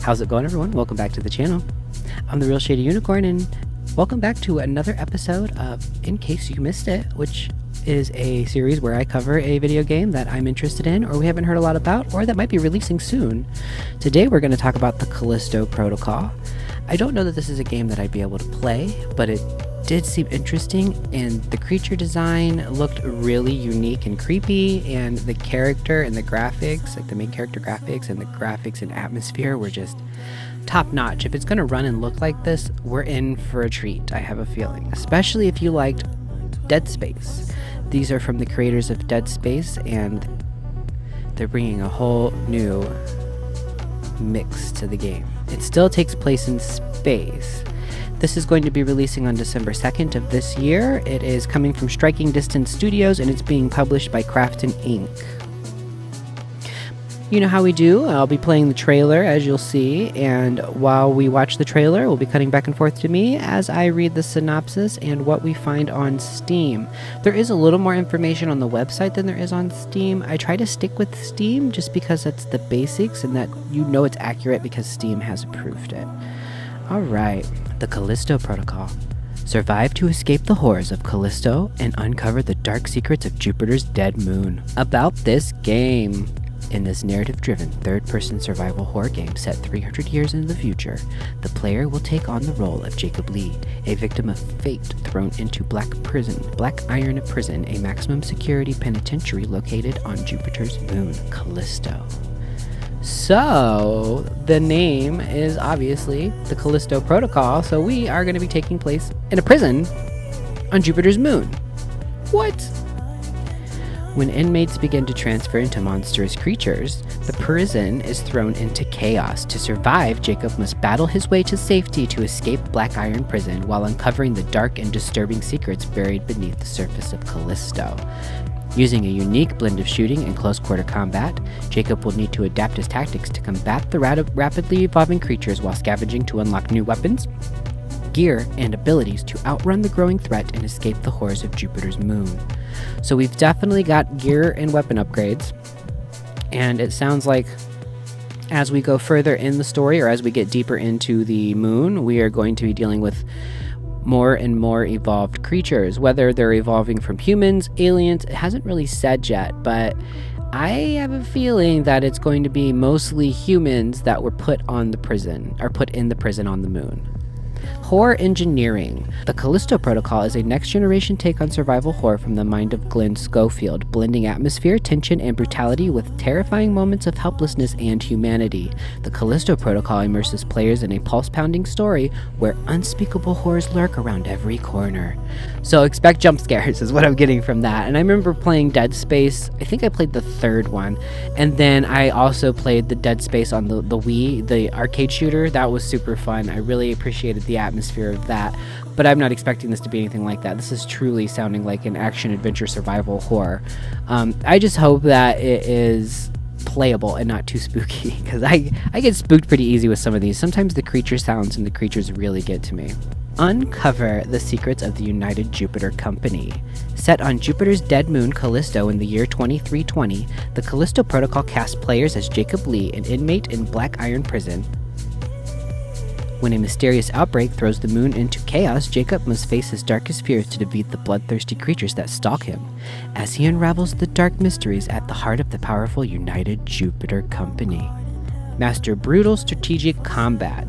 How's it going, everyone? Welcome back to the channel. I'm the RealShadyUnicorn, and welcome back to another episode of In Case You Missed It, which is a series where I cover a video game that I'm interested in, or we haven't heard a lot about, or that might be releasing soon. Today we're going to talk about the Callisto Protocol. I don't know that this is a game that I'd be able to play, but it did seem interesting, and the creature design looked really unique and creepy, and the character and the graphics, like the main character graphics and the graphics and atmosphere, were just top notch. If it's going to run and look like this, we're in for a treat, I have a feeling, especially if you liked Dead Space. These are from the creators of Dead Space, and they're bringing a whole new mix to the game. It still takes place in space. This is going to be releasing on December 2nd of this year. It is coming from Striking Distance Studios, and it's being published by Crafton Inc. You know how we do. I'll be playing the trailer, as you'll see, and while we watch the trailer, we'll be cutting back and forth to me as I read the synopsis and what we find on Steam. There is a little more information on the website than there is on Steam. I try to stick with Steam just because that's the basics and that you know it's accurate because Steam has approved it. Alright, the Callisto Protocol. Survive to escape the horrors of Callisto and uncover the dark secrets of Jupiter's dead moon. About this game. In this narrative-driven, third-person survival horror game set 300 years into the future, the player will take on the role of Jacob Lee, a victim of fate thrown into Black Iron Prison, a maximum security penitentiary located on Jupiter's moon, Callisto. So, the name is obviously the Callisto Protocol, so we are going to be taking place in a prison on Jupiter's moon. What? When inmates begin to transfer into monstrous creatures, the prison is thrown into chaos. To survive, Jacob must battle his way to safety to escape Black Iron Prison while uncovering the dark and disturbing secrets buried beneath the surface of Callisto. Using a unique blend of shooting and close-quarter combat, Jacob will need to adapt his tactics to combat the rapidly evolving creatures while scavenging to unlock new weapons, gear, and abilities to outrun the growing threat and escape the horrors of Jupiter's moon. So we've definitely got gear and weapon upgrades, and it sounds like as we go further in the story, or as we get deeper into the moon, we are going to be dealing with more and more evolved creatures, whether they're evolving from humans, aliens, it hasn't really said yet, but I have a feeling that it's going to be mostly humans that were put on the prison, or put in the prison on the moon. Horror engineering. The Callisto Protocol is a next-generation take on survival horror from the mind of Glenn Schofield, blending atmosphere, tension, and brutality with terrifying moments of helplessness and humanity. The Callisto Protocol immerses players in a pulse-pounding story where unspeakable horrors lurk around every corner. So expect jump scares is what I'm getting from that. And I remember playing Dead Space. I think I played the third one. And then I also played the Dead Space on the Wii, the arcade shooter. That was super fun. I really appreciated the atmosphere of that, but I'm not expecting this to be anything like that. This is truly sounding like an action-adventure survival horror. I just hope that it is playable and not too spooky, because I get spooked pretty easy with some of these. Sometimes the creature sounds and the creatures really get to me. Uncover the secrets of the United Jupiter Company. Set on Jupiter's dead moon Callisto in the year 2320, the Callisto Protocol casts players as Jacob Lee, an inmate in Black Iron Prison. When a mysterious outbreak throws the moon into chaos, Jacob must face his darkest fears to defeat the bloodthirsty creatures that stalk him, as he unravels the dark mysteries at the heart of the powerful United Jupiter Company. Master brutal strategic combat.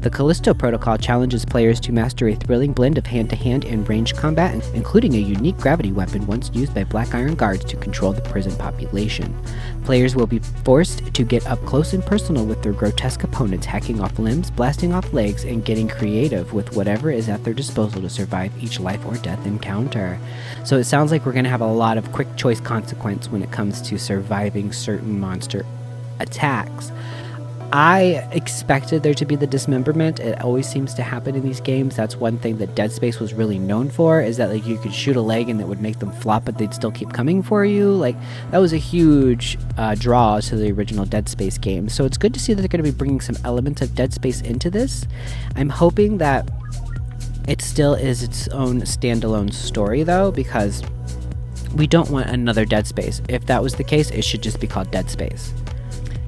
The Callisto Protocol challenges players to master a thrilling blend of hand-to-hand and ranged combat, including a unique gravity weapon once used by Black Iron guards to control the prison population. Players will be forced to get up close and personal with their grotesque opponents, hacking off limbs, blasting off legs, and getting creative with whatever is at their disposal to survive each life or death encounter. So it sounds like we're going to have a lot of quick choice consequence when it comes to surviving certain monster attacks. I expected there to be the dismemberment. It always seems to happen in these games. That's one thing that Dead Space was really known for, is that like you could shoot a leg and it would make them flop, but they'd still keep coming for you. Like that was a huge draw to the original Dead Space game. So it's good to see that they're going to be bringing some elements of Dead Space into this. I'm hoping that it still is its own standalone story though, because we don't want another Dead Space. If that was the case, it should just be called Dead Space.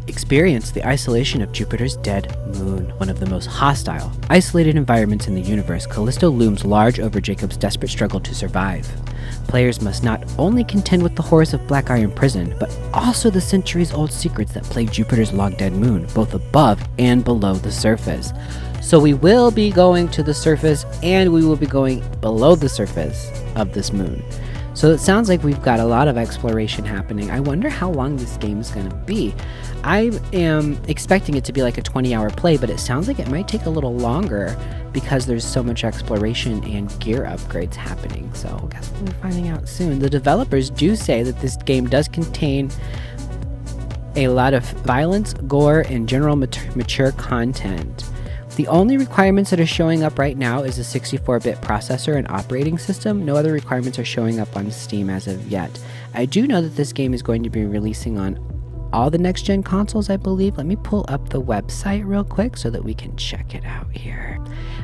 Experience the isolation of Jupiter's dead moon. One of the most hostile, isolated environments in the universe, Callisto looms large over Jacob's desperate struggle to survive. Players must not only contend with the horrors of Black Iron Prison, but also the centuries-old secrets that plague Jupiter's long-dead moon, both above and below the surface. So we will be going to the surface, and we will be going below the surface of this moon. So it sounds like we've got a lot of exploration happening. I wonder how long this game is going to be. I am expecting it to be like a 20-hour play, but it sounds like it might take a little longer because there's so much exploration and gear upgrades happening. So I guess we'll be finding out soon. The developers do say that this game does contain a lot of violence, gore, and general mature content. The only requirements that are showing up right now is a 64-bit processor and operating system. No other requirements are showing up on Steam as of yet. I do know that this game is going to be releasing on all the next-gen consoles, I believe. Let me pull up the website real quick so that we can check it out here.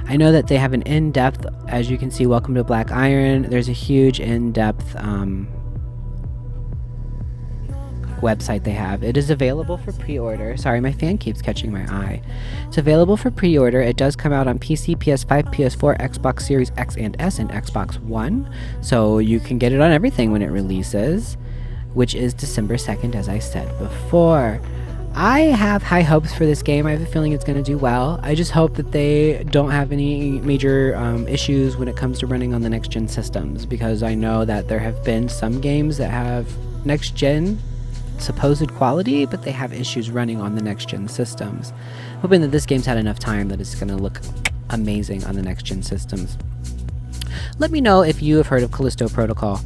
I know that they have an in-depth, as you can see, welcome to Black Iron. There's a huge in-depth website they have. It is available for pre-order. Sorry, my fan keeps catching my eye. It's available for pre-order. It does come out on PC, PS5, PS4, Xbox Series X and S, and Xbox One. So you can get it on everything when it releases, which is December 2nd, as I said before. I have high hopes for this game. I have a feeling it's going to do well. I just hope that they don't have any major issues when it comes to running on the next-gen systems, because I know that there have been some games that have next-gen supposed quality, but they have issues running on the next-gen systems. Hoping that this game's had enough time that it's going to look amazing on the next-gen systems. Let me know if you have heard of Callisto Protocol.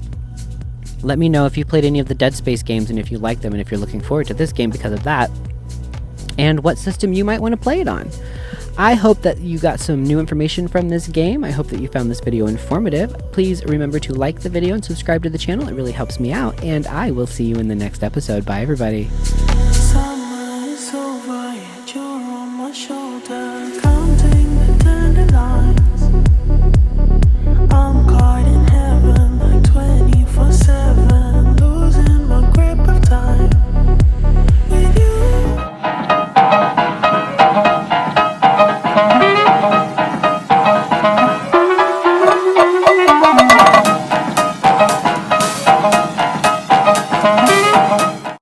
Let me know if you played any of the Dead Space games and if you like them, and if you're looking forward to this game because of that, and what system you might want to play it on. I hope that you got some new information from this game. I hope that you found this video informative. Please remember to like the video and subscribe to the channel. It really helps me out, and I will see you in the next episode. Bye, everybody. Summer is over, yet you're on my shoulder. Come